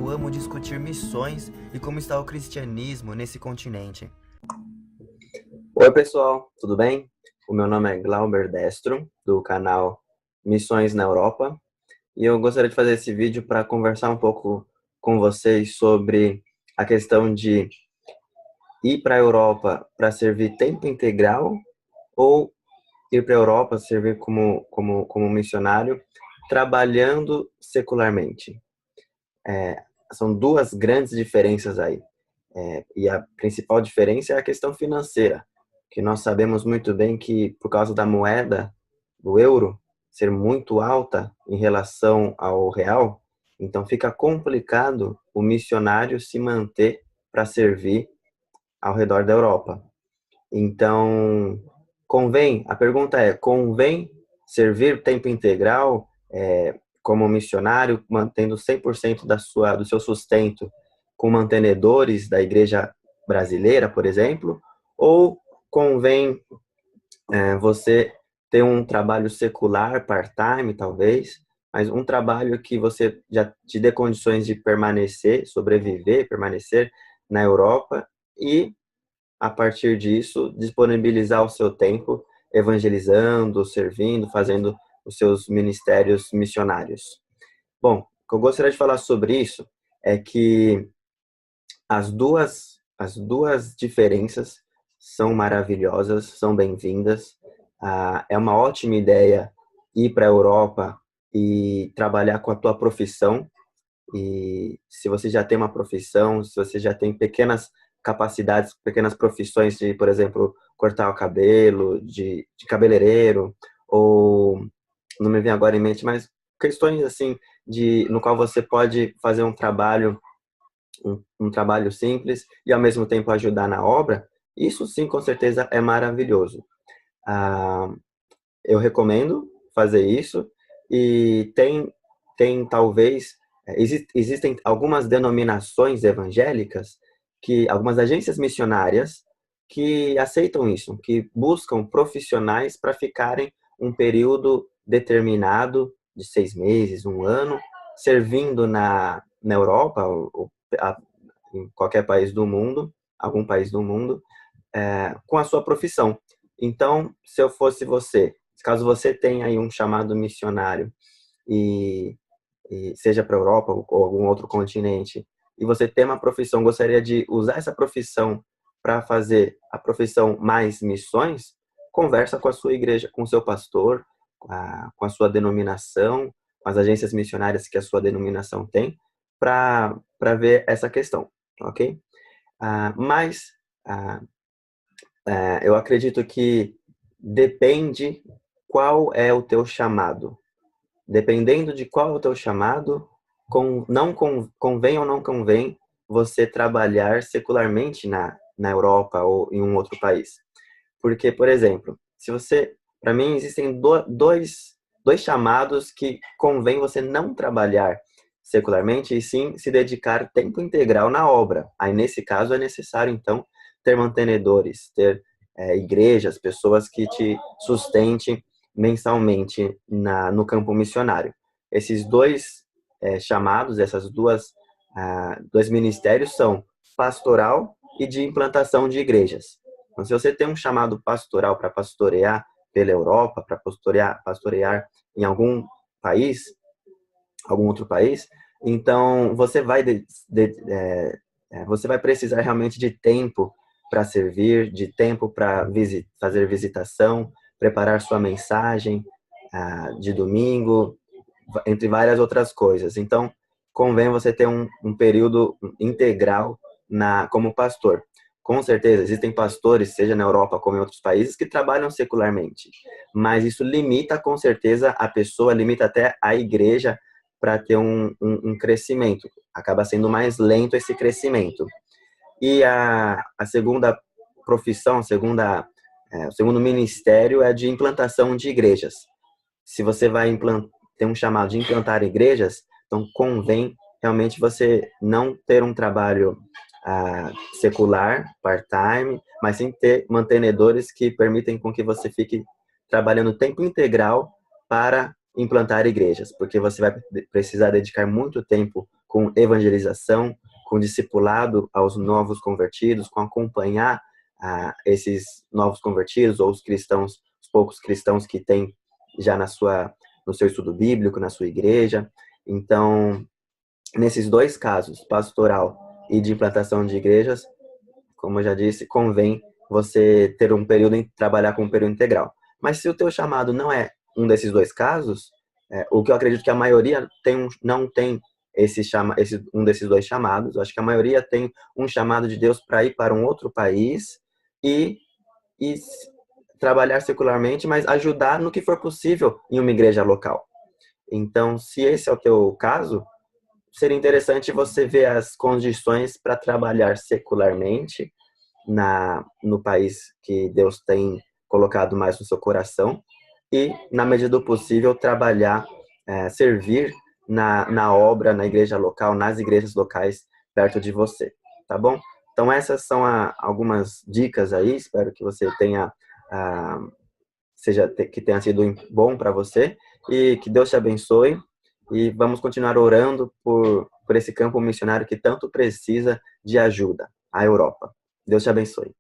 eu amo discutir missões e como está o cristianismo nesse continente. Oi, pessoal, tudo bem? O meu nome é Glauber Destro, do canal Missões na Europa, e eu gostaria de fazer esse vídeo para conversar um pouco com vocês sobre a questão de ir para a Europa para servir tempo integral ou ir para a Europa servir como missionário trabalhando secularmente. São duas grandes diferenças aí. E a principal diferença é a questão financeira, que nós sabemos muito bem que por causa da moeda, do euro, ser muito alta em relação ao real, então fica complicado o missionário se manter para servir ao redor da Europa. Então, a pergunta é, convém servir tempo integral como missionário, mantendo 100% do seu sustento com mantenedores da igreja brasileira, por exemplo, ou convém você ter um trabalho secular, part-time, talvez, mas um trabalho que você já te dê condições de permanecer, sobreviver, permanecer na Europa e, a partir disso, disponibilizar o seu tempo evangelizando, servindo, fazendo os seus ministérios missionários. Bom, o que eu gostaria de falar sobre isso é que as duas diferenças são maravilhosas, são bem-vindas. É uma ótima ideia ir para a Europa e trabalhar com a tua profissão. E se você já tem uma profissão, se você já tem pequenas capacidades, pequenas profissões de, por exemplo, cortar o cabelo, de cabeleireiro, ou não me vem agora em mente, mas questões assim no qual você pode fazer um trabalho simples e ao mesmo tempo ajudar na obra, isso sim, com certeza é maravilhoso. Eu recomendo fazer isso e tem talvez, existem algumas denominações evangélicas, algumas agências missionárias que aceitam isso, que buscam profissionais para ficarem um período determinado de 6 meses, um ano, servindo na Europa, em qualquer país do mundo, algum país do mundo, com a sua profissão. Então, se eu fosse você, caso você tenha aí um chamado missionário e seja para a Europa ou algum outro continente, e você tem uma profissão, gostaria de usar essa profissão para fazer a profissão mais missões, conversa com a sua igreja, com o seu pastor, com a sua denominação, com as agências missionárias que a sua denominação tem, para ver essa questão, ok? Mas eu acredito que depende qual é o teu chamado. Dependendo de qual é o teu chamado, convém ou não convém você trabalhar secularmente na Europa ou em um outro país. Porque, por exemplo, para mim existem dois chamados que convém você não trabalhar secularmente e sim se dedicar tempo integral na obra. Aí, nesse caso, é necessário, então, ter mantenedores, ter igrejas, pessoas que te sustentem mensalmente no campo missionário. Esses dois chamados, dois ministérios são pastoral e de implantação de igrejas. Então, se você tem um chamado pastoral para pastorear pela Europa, para pastorear em algum outro país, então você vai precisar realmente de tempo para servir, de tempo para fazer visitação, preparar sua mensagem de domingo, entre várias outras coisas. Então, convém você ter um período integral como pastor. Com certeza, existem pastores, seja na Europa como em outros países, que trabalham secularmente. Mas isso limita, com certeza, a pessoa, limita até a igreja para ter um crescimento. Acaba sendo mais lento esse crescimento. E a segunda profissão, o segundo ministério é de implantação de igrejas. Se você vai ter um chamado de implantar igrejas, então convém realmente você não ter um trabalho secular, part-time, mas sim ter mantenedores que permitem com que você fique trabalhando tempo integral para implantar igrejas, porque você vai precisar dedicar muito tempo com evangelização, com discipulado aos novos convertidos, com acompanhar esses novos convertidos ou os cristãos, os poucos cristãos que tem já no seu estudo bíblico, na sua igreja. Então, nesses dois casos, pastoral e de implantação de igrejas, como eu já disse, convém você ter um período, trabalhar com um período integral. Mas se o teu chamado não é um desses dois casos, o que eu acredito que a maioria não tem um desses dois chamados, eu acho que a maioria tem um chamado de Deus para ir para um outro país e trabalhar secularmente, mas ajudar no que for possível em uma igreja local. Então, se esse é o teu caso, seria interessante você ver as condições para trabalhar secularmente no país que Deus tem colocado mais no seu coração e, na medida do possível, trabalhar, servir na obra, na igreja local, nas igrejas locais perto de você, tá bom? Então, essas são algumas dicas aí, espero que você tenha, que tenha sido bom para você e que Deus te abençoe. E vamos continuar orando por esse campo missionário que tanto precisa de ajuda, a Europa. Deus te abençoe.